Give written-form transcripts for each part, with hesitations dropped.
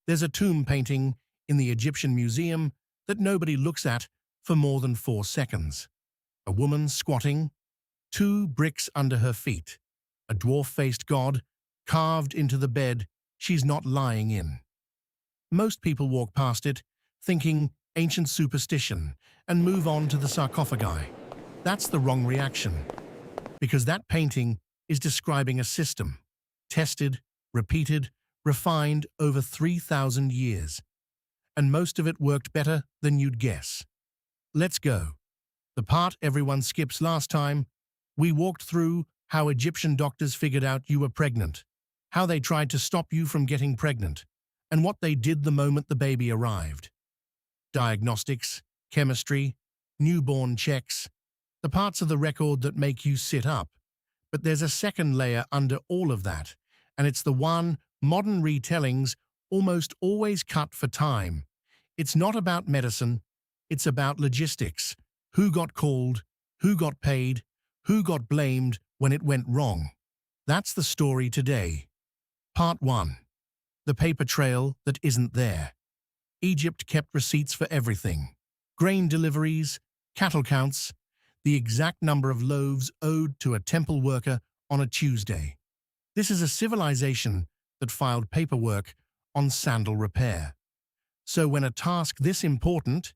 There's a tomb painting in the Egyptian museum that nobody looks at for more than 4 seconds. A woman squatting, 2 bricks under her feet, a dwarf-faced god carved into the bed she's not lying in. Most people walk past it, thinking ancient superstition, and move on to the sarcophagi. That's the wrong reaction, because that painting is describing a system, tested, repeated, refined over 3,000 years. And most of it worked better than you'd guess. Let's go. The part everyone skips last time, we walked through how Egyptian doctors figured out you were pregnant, how they tried to stop you from getting pregnant, and what they did the moment the baby arrived. Diagnostics, chemistry, newborn checks, the parts of the record that make you sit up. But there's a second layer under all of that, and it's the one modern retellings almost always cut for time. It's not about medicine, it's about logistics. Who got called, who got paid, who got blamed when it went wrong. That's the story today. Part 1. The paper trail that isn't there. Egypt kept receipts for everything. Grain deliveries, cattle counts, the exact number of loaves owed to a temple worker on a Tuesday. This is a civilization that filed paperwork on sandal repair. So when a task this important,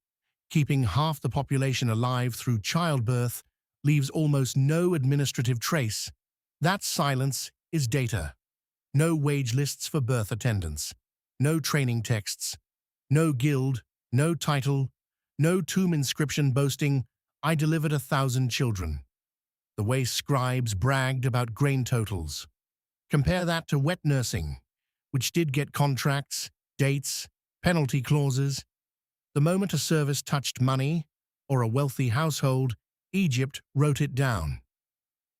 keeping half the population alive through childbirth, leaves almost no administrative trace, that silence is data. No wage lists for birth attendants, no training texts, no guild, no title, no tomb inscription boasting, "I delivered 1,000 children." The way scribes bragged about grain totals. Compare that to wet nursing, which did get contracts, dates, penalty clauses. The moment a service touched money or a wealthy household, Egypt wrote it down.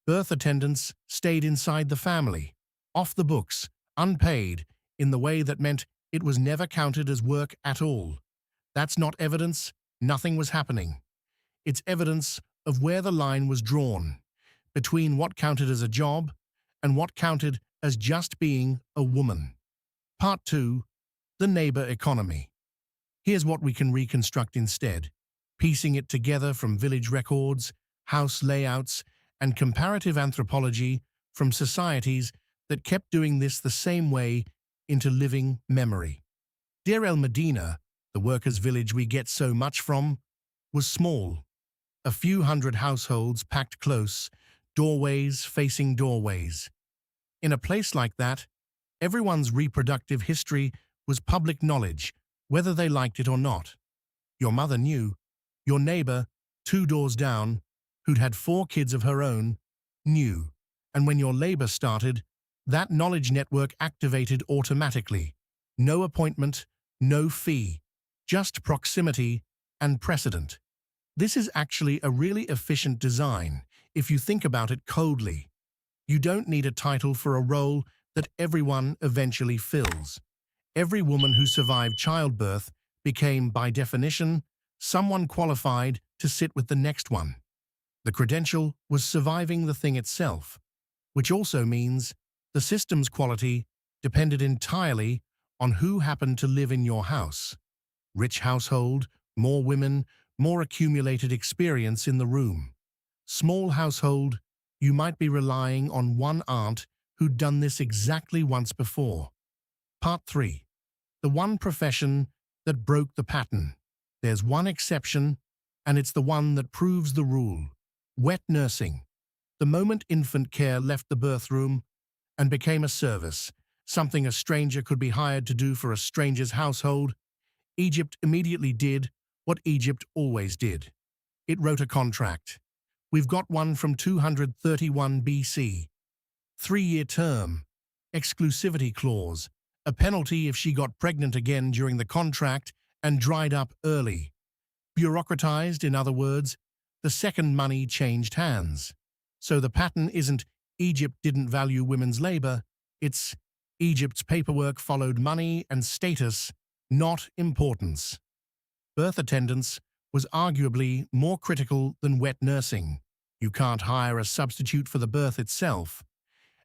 Birth attendants stayed inside the family, off the books, unpaid, in the way that meant it was never counted as work at all. That's not evidence nothing was happening. It's evidence of where the line was drawn, between what counted as a job and what counted as just being a woman. Part 2. The neighbor economy. Here's what we can reconstruct instead, piecing it together from village records, house layouts, and comparative anthropology from societies that kept doing this the same way into living memory. Deir el-Medina, the workers' village we get so much from, was small. A few hundred households packed close, doorways facing doorways. In a place like that, everyone's reproductive history was public knowledge, whether they liked it or not. Your mother knew. Your neighbor, 2 doors down, who'd had 4 kids of her own, knew. And when your labor started, that knowledge network activated automatically. No appointment, no fee, just proximity and precedent. This is actually a really efficient design, if you think about it coldly. You don't need a title for a role that everyone eventually fills. Every woman who survived childbirth became, by definition, someone qualified to sit with the next one. The credential was surviving the thing itself, which also means the system's quality depended entirely on who happened to live in your house. Rich household, more women, more accumulated experience in the room. Small household, you might be relying on one aunt who'd done this exactly once before. Part 3. The one profession that broke the pattern. There's one exception, and it's the one that proves the rule. Wet nursing. The moment infant care left the birth room and became a service, something a stranger could be hired to do for a stranger's household, Egypt immediately did what Egypt always did. It wrote a contract. We've got one from 231 BC. 3-year term, exclusivity clause, a penalty if she got pregnant again during the contract and dried up early. Bureaucratized, in other words, the second money changed hands. So the pattern isn't Egypt didn't value women's labor, it's Egypt's paperwork followed money and status, not importance. Birth attendants was arguably more critical than wet nursing. You can't hire a substitute for the birth itself,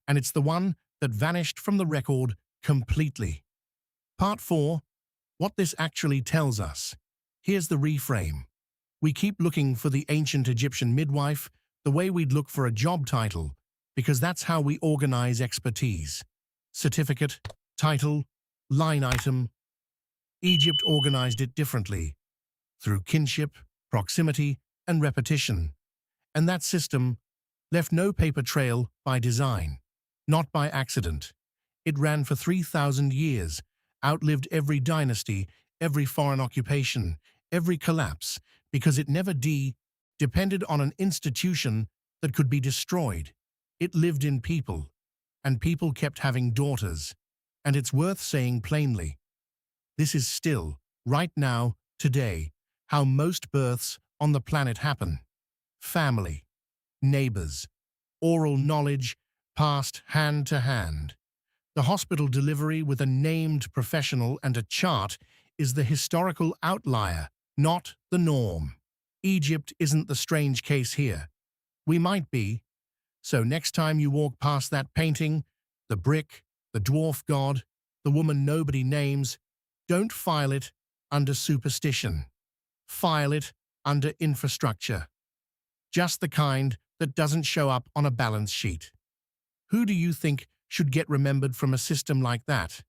and it's the one that vanished from the record completely. Part 4. What this actually tells us. Here's the reframe. We keep looking for the ancient Egyptian midwife the way we'd look for a job title, because that's how we organize expertise. Certificate, title, line item. Egypt organized it differently, through kinship, proximity, and repetition. And that system left no paper trail by design, not by accident. It ran for 3,000 years, outlived every dynasty, every foreign occupation, every collapse, because it never depended on an institution that could be destroyed. It lived in people, and people kept having daughters. And it's worth saying plainly, this is still, right now, today, how most births on the planet happen. Family, neighbors, oral knowledge passed hand to hand. The hospital delivery with a named professional and a chart is the historical outlier, not the norm. Egypt isn't the strange case here. We might be. So next time you walk past that painting, the brick, the dwarf god, the woman nobody names, don't file it under superstition. File it under infrastructure. Just the kind that doesn't show up on a balance sheet. Who do you think should get remembered from a system like that?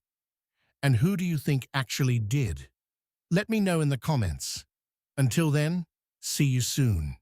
And who do you think actually did? Let me know in the comments. Until then, see you soon.